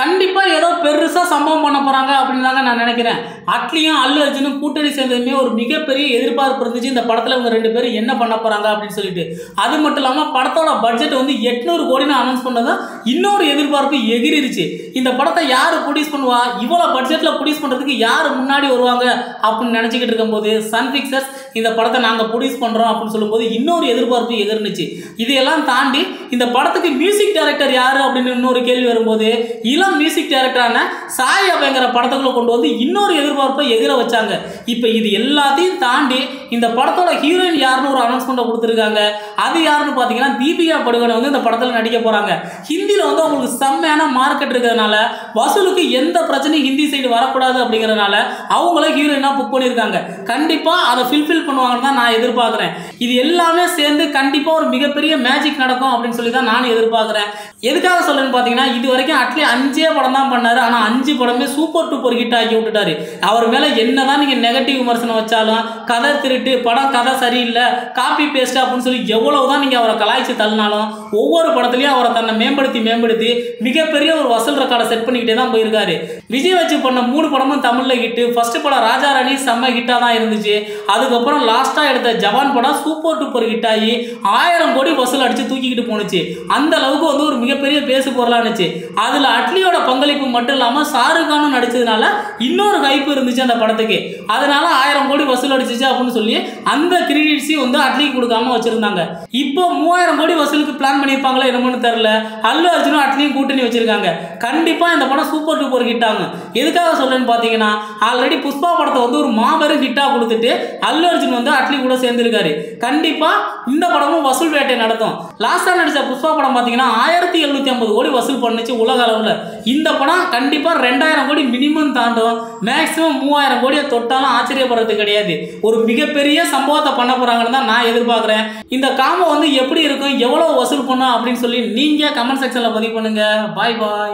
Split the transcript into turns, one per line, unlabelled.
கண்டிப்பா ஏதோ பெருசா சம்பவம் பண்ண போறாங்க அப்படின்னு தாங்க நான் நினைக்கிறேன். அட்லியும் அல்லு அர்ஜுனும் கூட்டணி சேர்ந்ததுமே ஒரு மிகப்பெரிய எதிர்பார்ப்பு இருந்துச்சு. இந்த படத்துல இவங்க 2 பேரும் என்ன பண்ண போறாங்க அப்படின்னு சொல்லிட்டு. அது மட்டும் இல்லாம படத்தோட பட்ஜெட் வந்து 800 கோடின்னு அனௌன்ஸ் பண்ணதா இன்னொரு எதிர்பார்ப்பு எகிரிருச்சு. இந்த படத்தை யாரு ப்ரொடியூஸ் பண்ணுவா, இவ்வளவு பட்ஜெட்ல ப்ரொடியூஸ் பண்றதுக்கு யாரு முன்னாடி வருவாங்க அப்படின்னு நினைச்சுக்கிட்டு இருக்கும்போது சன் பிக்சர்ஸ் இந்த படத்தை நாங்க ப்ரொடியூஸ் பண்றோம் அப்படின்னு சொல்லும்போது இன்னொரு எதிர்பார்ப்பு எகிர்னுச்சு. இதையெல்லாம் தாண்டி இந்த படத்துக்கு மியூசிக் டைரக்டர் யாரு அப்படின்னு இன்னொரு கேள்வி வரும்போது இளம் மியூசிக் டைரக்டரான சாய் அப்படிங்கிற படத்துக்குள்ள கொண்டு வந்து இன்னொரு எதிர்பார்ப்பை எகிர வச்சாங்க. இப்போ இது எல்லாத்தையும் தாண்டி இந்த படத்தோட ஹீரோயின் யாருன்னு ஒரு அனௌன்ஸ்மெண்ட் கொடுத்துருக்காங்க. அது யாருன்னு பார்த்தீங்கன்னா தீபிகா படுகோனே வந்து இந்த படத்தில் நடிக்க போறாங்க. ஹிந்தியில் வந்து அவங்களுக்கு செம்மையான மார்க்கெட் இருக்கிறதுனால வசூலுக்கு எந்த பிரச்சனையும் ஹிந்தி சைடு வரக்கூடாது அப்படிங்கிறதுனால அவங்கள ஹீரோயினா புக் பண்ணியிருக்காங்க. கண்டிப்பா அதை ஃபில்ஃபில் பண்ணுவாங்கன்னு தான் நான் எதிர்பார்க்குறேன். இது எல்லாமே சேர்ந்து கண்டிப்பா ஒரு மிகப்பெரிய மேஜிக் நடக்கும் அப்படின்னு சொல்லி தான் நான் எதிர்பார்க்குறேன். எதுக்காக சொல்றேன்னு பார்த்தீங்கன்னா இது வரைக்கும் அட்லி 5 படம் தான் பண்ணாரு. ஆனால் 5 படமே சூப்பர் டூப்பர் ஹிட் ஆக்கி விட்டுட்டாரு. அவர் மேலே என்னதான் நீங்கள் நெகட்டிவ் விமர்சனம் வச்சாலும் கதை திருட்டு படம் கதை சரியில்லை காப்பி பேஸ்ட் அப்படின்னு சொல்லி எவ்வளவுதான் நீங்கள் அவரை கலாய்ச்சி தள்ளினாலும் ஒவ்வொரு படத்துலையும் அவரை தன்னை மேம்படுத்தி மிகப்பெரிய ஒரு வசூல் ரெக்கார்டை செட் பண்ணிக்கிட்டே தான் போயிருக்காரு. விஜய் வச்சு பண்ண 3 படமும் தமிழில் ஹிட்டு. ஃபர்ஸ்ட் படம் ராஜா ராணி செம்ம ஹிட்டாக தான் இருந்துச்சு. அதுக்கப்புறம் லாஸ்ட்டாக எடுத்த ஜவான் படம் சூப்பர் டூப்பர் ஹிட் ஆகி 1000 கோடி வசூல் அடித்து தூக்கிக்கிட்டு போணுச்சு. அந்த அளவுக்கு வந்து ஒரு மிகப்பெரிய பேசு பொருளாக இருந்துச்சு. அதில் அட்லியோட பங்களிப்பு மட்டும் இல்லாமல் ஷாருக் கானும் நடிச்சதுனால இன்னொரு ஹைப் இருந்துச்சு அந்த படத்துக்கு. அதனால 1000 கோடி வசூல் அடிச்சிச்சு அப்படின்னு சொல்லி அந்த கிரெடிட்ஸையும் வந்து அட்லிக்கு கொடுக்காம வச்சிருந்தாங்க. இப்போ 3000 கோடி வசூலுக்கு பிளான் பண்ணியிருப்பாங்களா என்னமோன்னு தெரியல. அல்லு அர்ஜுனும் அட்லியும் கூட்டணி வச்சிருக்காங்க. கண்டிப்பா இந்த படம் சூப்பர் டூப்பர் ஹிட் ஆகும். எதுக்காக சொல்றேன்னு பார்த்தீங்கன்னா ஆல்ரெடி புஷ்பா படத்தை வந்து ஒரு மாபெரும் ஹிட்டா கொடுத்துட்டு அல்லு அர்ஜுன் வந்து அட்லி கூட சேர்ந்திருக்காரு. கண்டிப்பா இந்த படமும் வசூல் வேட்டை நடத்தும். லாஸ்டா நடிச்ச புஷ்பா படம் பார்த்தீங்கன்னா 1750 கோடி வசூல் பண்ணுச்சு உலக அளவில். இந்த படம் கண்டிப்பா 2000 கோடி மினிமம் தாண்டும். மேக்சிமம் 3000 கோடியை தொட்டாலும் ஆச்சரியப்படுறது கிடையாது. ஒரு மிகப்பெரிய சம்பவத்தை பண்ண போறாங்கன்னு தான் நான் எதிர்பார்க்கிறேன். இந்த காம்போ வந்து எப்படி இருக்கும், எவ்வளவு வசூல் பண்ணும் அப்படின்னு சொல்லி நீங்க கமெண்ட் செக்ஷன்ல பதிவு பண்ணுங்க. பாய் பாய்.